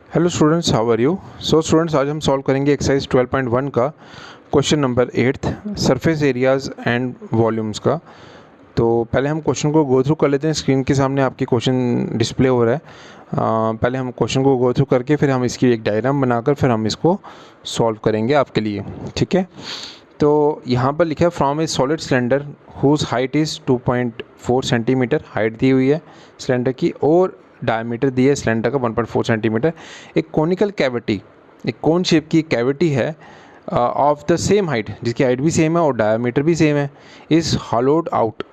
Hello students, how are you. So students, आज हम solve करेंगे एक्सरसाइज 12.1 का question number 8 surface areas and volumes का। तो पहले हम क्वेश्चन को गो थ्रू कर लेते हैं। स्क्रीन के सामने आपकी क्वेश्चन डिस्प्ले हो रहा है। पहले हम क्वेश्चन को गो थ्रू करके फिर हम इसकी एक डायग्राम बनाकर फिर हम इसको सॉल्व करेंगे आपके लिए, ठीक है। तो यहाँ पर लिखा है from a solid cylinder whose height is 2.4 centimetre, height दी हुई है सिलेंडर की, और डायमीटर दी है सिलेंडर का 1.4 सेंटीमीटर। एक कोनिकल कैविटी, एक कोन शेप की कैविटी है ऑफ द सेम हाइट, जिसकी हाइट भी सेम है और डायमीटर भी सेम है, इज़ हॉलोड आउट,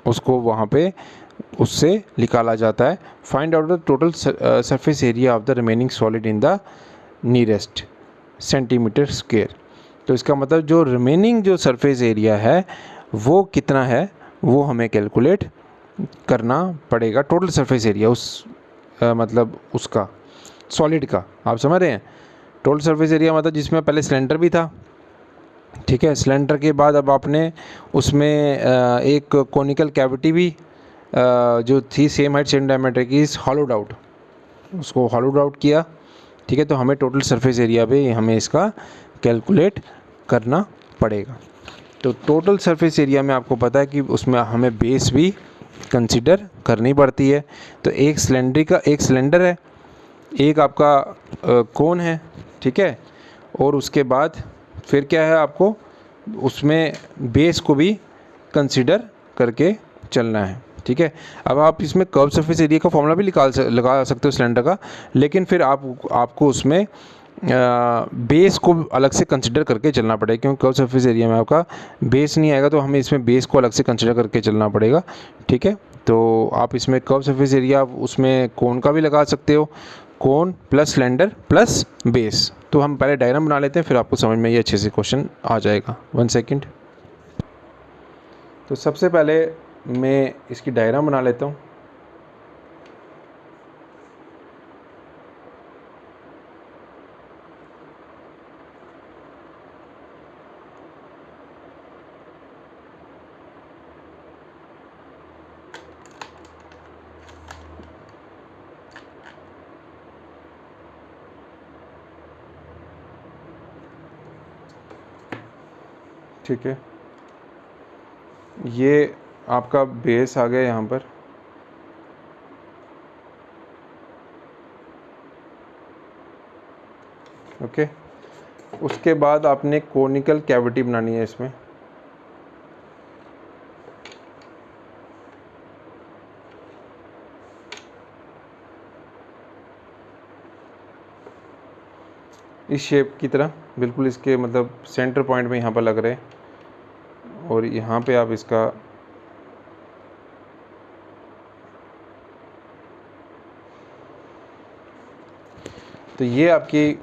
उसको वहाँ पे उससे निकाला जाता है। Find out the total surface area of the remaining solid in the nearest centimetre square. तो इसका मतलब जो रिमेनिंग जो सरफेस एरिया है वो कितना है, वो हमें कैलकुलेट करना पड़ेगा। टोटल सरफेस एरिया उस मतलब उसका सॉलिड का, आप समझ रहे हैं। टोटल सरफेस एरिया मतलब जिसमें पहले सिलेंडर भी था, ठीक है। सिलेंडर के बाद अब आपने उसमें एक कोनिकल कैविटी भी जो थी सेम हाइट सेम डायमीटर की, इस हॉलोड आउट, उसको हॉलोड आउट किया, ठीक है। तो हमें टोटल सरफेस एरिया पे हमें इसका कैलकुलेट करना पड़ेगा। तो टोटल सरफेस एरिया में आपको पता है कि उसमें हमें बेस भी कंसिडर करनी पड़ती है। तो एक सिलेंडर है, एक आपका कोन है, ठीक है। और उसके बाद फिर क्या है, आपको उसमें बेस को भी कंसिडर करके चलना है, ठीक है। अब आप इसमें कर्व सरफेस एरिया का फॉर्मूला भी लगा सकते हो सिलेंडर का, लेकिन फिर आपको उसमें बेस को अलग से कंसिडर करके चलना पड़ेगा, क्योंकि कर्व सरफेस एरिया में आपका बेस नहीं आएगा, तो हमें इसमें बेस को अलग से कंसिडर करके चलना पड़ेगा, ठीक है। तो आप इसमें कर्व सरफेस एरिया उसमें कोन का भी लगा सकते हो, cone plus cylinder plus base. तो हम पहले डायग्राम बना लेते हैं, फिर आपको समझ में ये अच्छे से क्वेश्चन आ जाएगा। 1 सेकेंड। तो सबसे पहले मैं इसकी डायग्राम बना लेता हूँ। ठीक है, ये आपका बेस आ गया यहाँ पर, ओके। उसके बाद आपने कोनिकल कैविटी बनानी है इसमें, इस शेप की तरह, बिल्कुल इसके मतलब सेंटर पॉइंट में यहाँ पर लग रहे हैं, और यहाँ पे आप इसका तो ये आपकी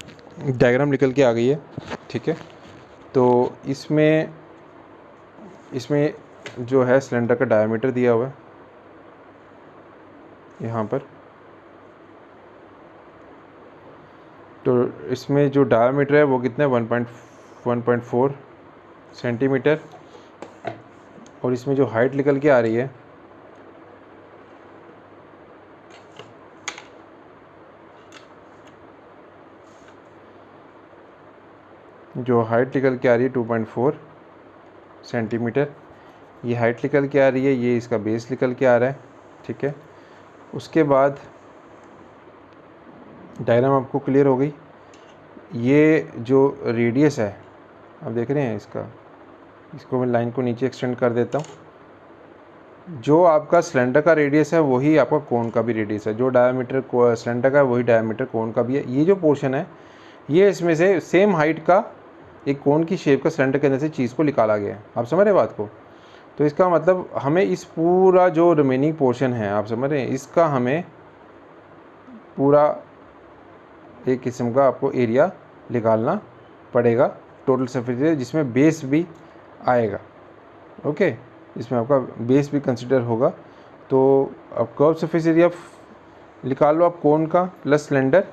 डायग्राम निकल के आ गई है, ठीक है। तो इसमें जो है सिलेंडर का डायमीटर दिया हुआ है यहाँ पर। तो इसमें जो डायमीटर है वो कितना है, 1.4 सेंटीमीटर, और इसमें जो हाइट निकल के आ रही है है 2.4 सेंटीमीटर। ये हाइट निकल के आ रही है, ये इसका बेस निकल के आ रहा है, ठीक है। उसके बाद डायग्राम आपको क्लियर हो गई। ये जो रेडियस है आप देख रहे हैं इसको मैं लाइन को नीचे एक्सटेंड कर देता हूँ। जो आपका सिलेंडर का रेडियस है वही आपका कोन का भी रेडियस है, जो डायमीटर सिलेंडर का है वही डायमीटर कोन का भी है। ये जो पोर्शन है ये इसमें से सेम हाइट का एक कोन की शेप का सिलेंडर के अंदर से चीज़ को निकाला गया है, आप समझ रहे हैं बात को। तो इसका मतलब हमें इस पूरा जो रिमेनिंग पोर्शन है, आप समझ रहे हैं, इसका हमें पूरा एक किस्म का आपको एरिया निकालना पड़ेगा, टोटल सरफेस एरिया, जिसमें बेस भी आएगा, ओके। इसमें आपका बेस भी कंसिडर होगा। तो अब कर्व सरफेस एरिया निकाल लो आप, कोन का प्लस सिलेंडर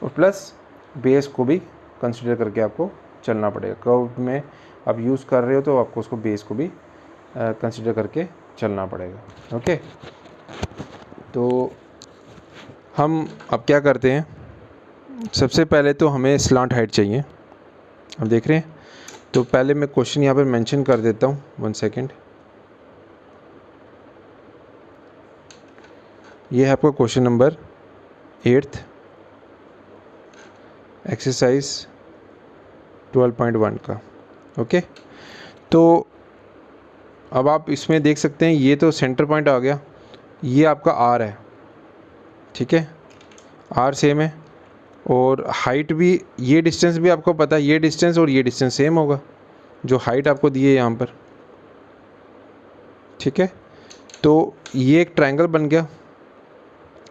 और प्लस बेस को भी कंसिडर करके आपको चलना पड़ेगा। कर्व में आप यूज़ कर रहे हो तो आपको उसको बेस को भी कंसिडर करके चलना पड़ेगा, ओके। तो हम अब क्या करते हैं, सबसे पहले तो हमें स्लांट हाइट चाहिए। अब देख रहे हैं, तो पहले मैं क्वेश्चन यहाँ पर मेंशन कर देता हूँ, 1 सेकेंड। ये है आपका क्वेश्चन नंबर 8th एक्सरसाइज 12.1 का। ओके, तो अब आप इसमें देख सकते हैं, ये तो सेंटर पॉइंट आ गया, ये आपका आर है, ठीक है, आर सेम है, और हाइट भी, ये डिस्टेंस भी आपको पता है, ये डिस्टेंस और ये डिस्टेंस सेम होगा जो हाइट आपको दी है यहाँ पर, ठीक है। तो ये एक ट्रायंगल बन गया,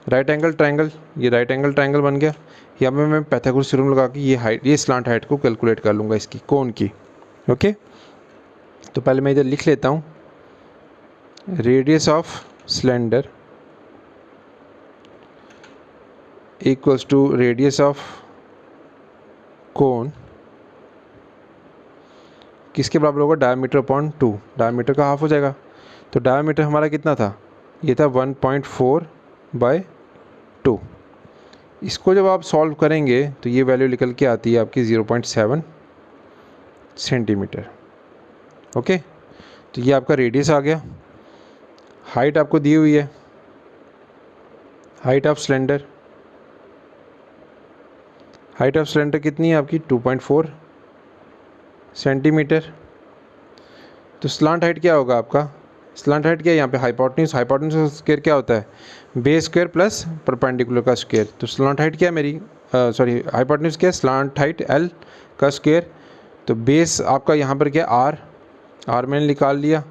राइट एंगल ट्रायंगल, ये राइट एंगल ट्रायंगल बन गया। यहाँ पे मैं पाइथागोरस थ्योरम लगा के ये हाइट, ये स्लांट हाइट को कैलकुलेट कर लूँगा इसकी, कोण की। ओके, तो पहले मैं इधर लिख लेता हूँ, radius of cylinder equals to radius of cone किसके बराबर होगा, डायमीटर अपॉन 2, डायमीटर का हाफ हो जाएगा। तो डायमीटर हमारा कितना था, ये था 1.4/2। इसको जब आप सॉल्व करेंगे तो ये वैल्यू निकल के आती है आपकी 0.7 सेंटीमीटर। ओके, तो ये आपका रेडियस आ गया। हाइट आपको दी हुई है, height of cylinder, height of cylinder कितनी है आपकी, 2.4 सेंटीमीटर। तो स्लांट हाइट क्या होगा आपका, स्लांट हाइट क्या है यहाँ पे, हाइपोटेन्यूज, हाइपोटेन्यूज का स्क्वायर क्या होता है, बेस स्क्वायर प्लस परपेंडिकुलर का स्क्वायर। तो स्लांट हाइट क्या है मेरी, सॉरी हाइपोटेन्यूज क्या है, स्लांट हाइट एल का स्क्वायर। तो बेस आपका यहाँ पर क्या, आर मैंने निकाल लिया,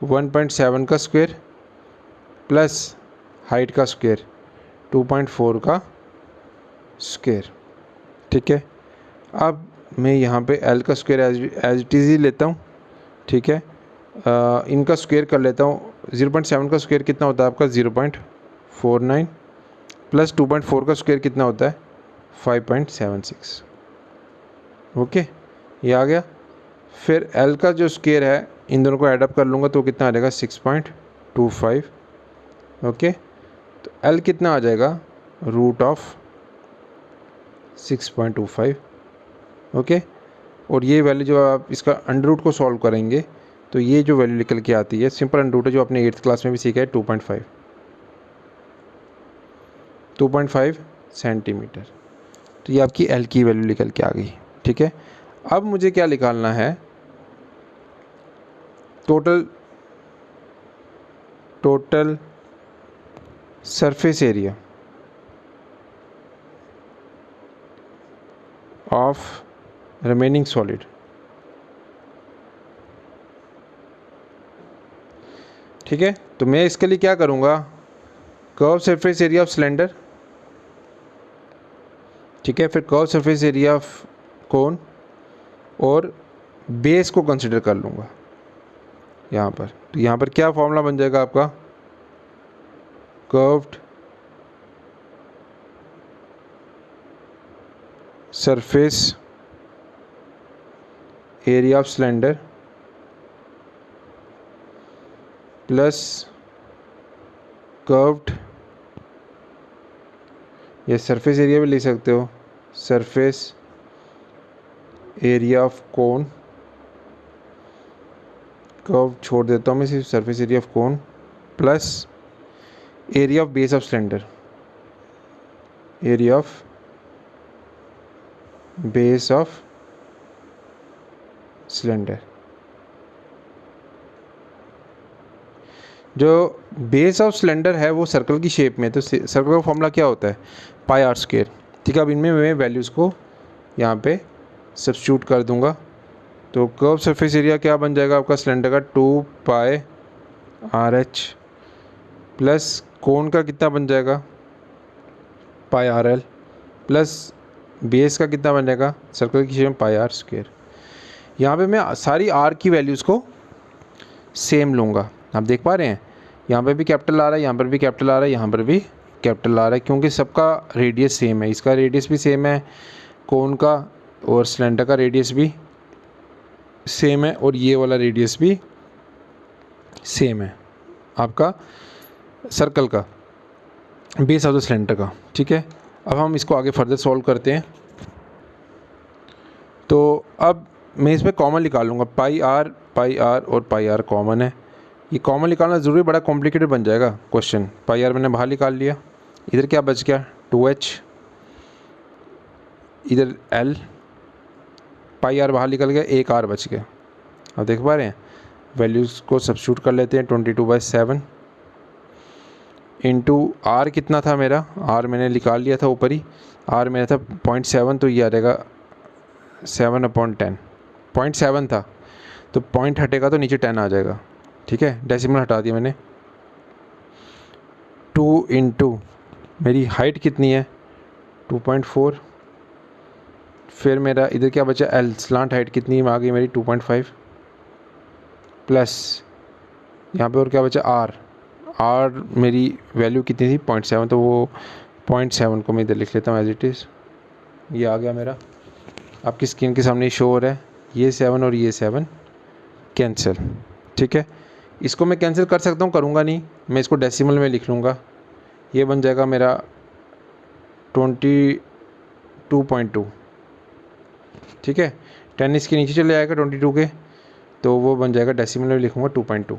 1.7 का स्क्वायर प्लस हाइट का स्क्वायर 2.4 का स्क्वायर, ठीक है। अब मैं यहाँ पे एल का स्क्वायर एज इट इज़ ही लेता हूँ, ठीक है। इनका स्क्वायर कर लेता हूँ, 0.7 का स्क्वायर कितना होता है आपका, 0.49 प्लस 2.4 का स्क्वायर कितना होता है, 5.76। ओके, ये आ गया। फिर एल का जो स्क्वायर है, इन दोनों को ऐडअप कर लूँगा तो कितना आ जाएगा, 6.25। ओके, तो एल कितना आ जाएगा, रूट ऑफ 6.25। ओके, और ये वैल्यू जो आप इसका अंडर रूट को सॉल्व करेंगे तो ये जो वैल्यू निकल के आती है, सिंपल अंडर रूट है जो आपने 8th क्लास में भी सीखा है, 2.5 सेंटीमीटर। तो ये आपकी एल की वैल्यू निकल के आ गई, ठीक है। अब मुझे क्या निकालना है, total surface area of remaining solid. ठीक है, तो मैं इसके लिए क्या करूँगा, curve surface area of cylinder, ठीक है, फिर curve surface area of cone और बेस को कंसिडर कर लूँगा यहाँ पर। तो यहाँ पर क्या फॉर्मूला बन जाएगा आपका, curved surface area of cylinder plus curved, ये सरफेस एरिया भी ले सकते हो, surface area of cone, curve छोड़ देता हूँ मैं, सिर्फ surface area of cone plus area of base of cylinder, area of base of cylinder. जो बेस ऑफ सिलेंडर है वो सर्कल की शेप में, तो सर्कल का फॉर्मूला क्या होता है, पाई आर स्क्वायर। ठीक है, अब इनमें मैं वैल्यूज़ को यहाँ पे सब्स्टिट्यूट कर दूंगा। तो कर्व सरफेस एरिया क्या बन जाएगा आपका सिलेंडर का, 2 पाई आर एच प्लस कोन का कितना बन जाएगा, पाई आर एल प्लस बेस का कितना बन जाएगा, सर्कल की शेप में पाई आर स्क्वायर। यहाँ पे मैं सारी आर की वैल्यूज़ को सेम लूँगा। आप देख पा रहे हैं, यहाँ पे भी कैपिटल आ रहा है, यहाँ पर भी कैपिटल आ रहा है, यहाँ पर भी कैपिटल आ रहा है, क्योंकि सबका रेडियस सेम है। इसका रेडियस भी सेम है कोन का, और सिलेंडर का रेडियस भी सेम है, और ये वाला रेडियस भी सेम है आपका सर्कल का, बेस ऑफ द सिलेंडर का। ठीक है, अब हम इसको आगे फर्दर सॉल्व करते हैं। तो अब मैं इसमें कॉमन निकाल लूँगा, पाई आर और पाई आर कॉमन है। ये कॉमन निकालना ज़रूरी, बड़ा कॉम्प्लिकेटेड बन जाएगा क्वेश्चन। पाई आर मैंने बाहर निकाल लिया, इधर क्या बच गया 2h, इधर l, पाई आर बाहर निकल गया, एक r बच गया। अब देख पा रहे हैं, वैल्यूज़ को सब्स्टिट्यूट कर लेते हैं। 22/7 इंटू r कितना था मेरा, r मैंने निकाल लिया था ऊपर ही, r मेरा था 0.7, तो ये आ जाएगा 7/10। 0.7 था तो पॉइंट हटेगा तो नीचे 10 आ जाएगा, ठीक है, डेसिमल हटा दिया मैंने। 2 इंटू मेरी हाइट कितनी है 2.4, फिर मेरा इधर क्या बचा एल, स्लांट हाइट कितनी आ गई मेरी 2.5, प्लस यहाँ पे और क्या बचा आर मेरी वैल्यू कितनी थी 0.7, तो वो 0.7 को मैं इधर लिख लेता हूँ एज इट इज़। ये आ गया मेरा, आपकी स्क्रीन के सामने शो हो रहा है। ये 7 और ये 7 कैंसिल, ठीक है। इसको मैं कैंसिल कर सकता हूँ, करूँगा नहीं, मैं इसको डेसिमल में लिख लूँगा। ये बन जाएगा मेरा 22.2, ठीक है। 10 इसके नीचे चले जाएगा 22 के, तो वो बन जाएगा, डेसिमल में लिखूँगा 2.2।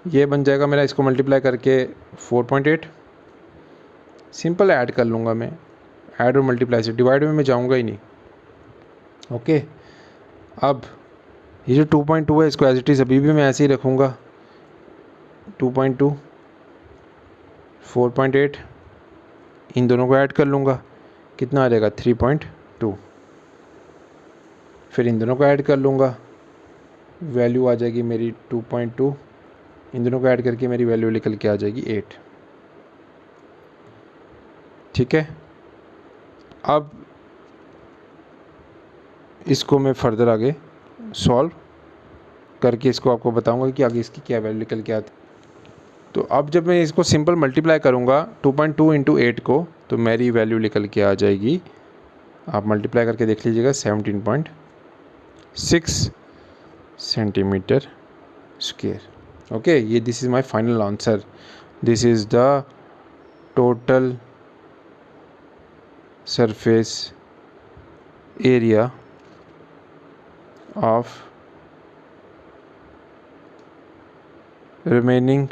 ये बन जाएगा मेरा, इसको मल्टीप्लाई करके 4.8। सिंपल ऐड कर लूँगा मैं, ऐड और मल्टीप्लाई से, डिवाइड में मैं जाऊँगा ही नहीं। ओके, अब ये जो 2.2 है इसको एज इट इज़ अभी भी मैं ऐसे ही रखूँगा। 2.2, 4.8, इन दोनों को ऐड कर लूँगा, कितना आ जाएगा 3.2। फिर इन दोनों को ऐड कर लूँगा, वैल्यू आ जाएगी मेरी 2.2, इन दोनों को ऐड करके मेरी वैल्यू निकल के आ जाएगी 8, ठीक है। अब इसको मैं फर्दर आगे सॉल्व करके इसको आपको बताऊंगा कि आगे इसकी क्या वैल्यू निकल के आती। तो अब जब मैं इसको सिंपल मल्टीप्लाई करूंगा 2.2 इंटू 8 को, तो मेरी वैल्यू निकल के आ जाएगी, आप मल्टीप्लाई करके देख लीजिएगा, 17.6 सेंटीमीटर स्क्वायर। ओके, ये this is my final answer, this is the total surface area of remaining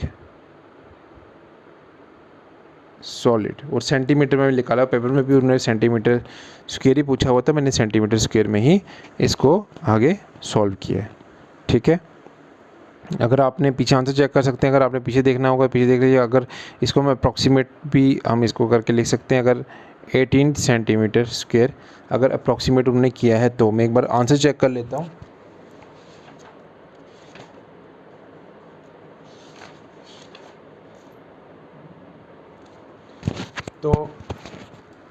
solid. और सेंटीमीटर में भी निकाला, पेपर में भी उन्होंने सेंटीमीटर स्क्वायर ही पूछा हुआ था, मैंने सेंटीमीटर स्क्वायर में ही इसको आगे सॉल्व किया है, ठीक है। अगर आपने पीछे आंसर चेक कर सकते हैं, अगर आपने पीछे देखना होगा पीछे देख लीजिए। अगर इसको मैं अप्रॉक्सीमेट भी हम इसको करके लिख सकते हैं, अगर 18 सेंटीमीटर स्क्वायर अगर अप्रॉक्सीमेट उन्होंने किया है, तो मैं एक बार आंसर चेक कर लेता हूँ। तो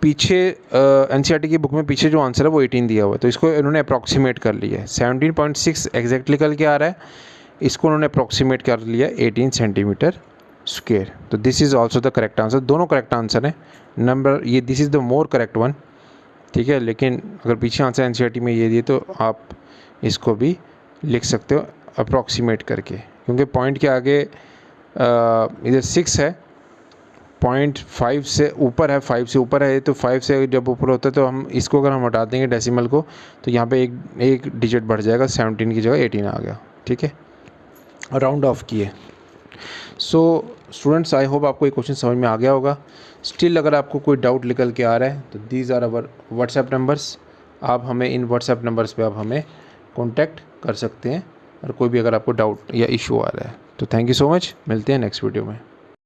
पीछे एनसीईआरटी की बुक में पीछे जो आंसर है वो 18 दिया हुआ है, तो इसको इन्होंने अप्रॉक्सीमेट कर लिया है। 17.6 एग्जैक्ट निकल के आ रहा है, इसको उन्होंने अप्रॉक्सीमेट कर लिया 18 सेंटीमीटर स्क्वायर। तो this is also the correct answer, दोनों करेक्ट आंसर हैं। नंबर ये this is the more correct one, ठीक है। लेकिन अगर पीछे आंसर एनसीईआरटी में ये दिए तो आप इसको भी लिख सकते हो अप्रॉक्सीमेट करके, क्योंकि पॉइंट के आगे इधर 6 है, 0.5 से ऊपर है, 5 से ऊपर है, तो 5 से जब ऊपर होता है तो हम इसको अगर हम हटा देंगे डेसिमल को, तो यहाँ पे एक डिजिट बढ़ जाएगा, 17 की जगह 18 आ गया, ठीक है। राउंड ऑफ किए। सो स्टूडेंट्स, आई होप आपको ये क्वेश्चन समझ में आ गया होगा। स्टिल अगर आपको कोई डाउट निकल के आ रहा है तो these are our WhatsApp numbers, आप हमें इन व्हाट्सएप नंबर्स पे आप हमें कॉन्टैक्ट कर सकते हैं, और कोई भी अगर आपको डाउट या इशू आ रहा है तो। थैंक यू सो मच, मिलते हैं नेक्स्ट वीडियो में।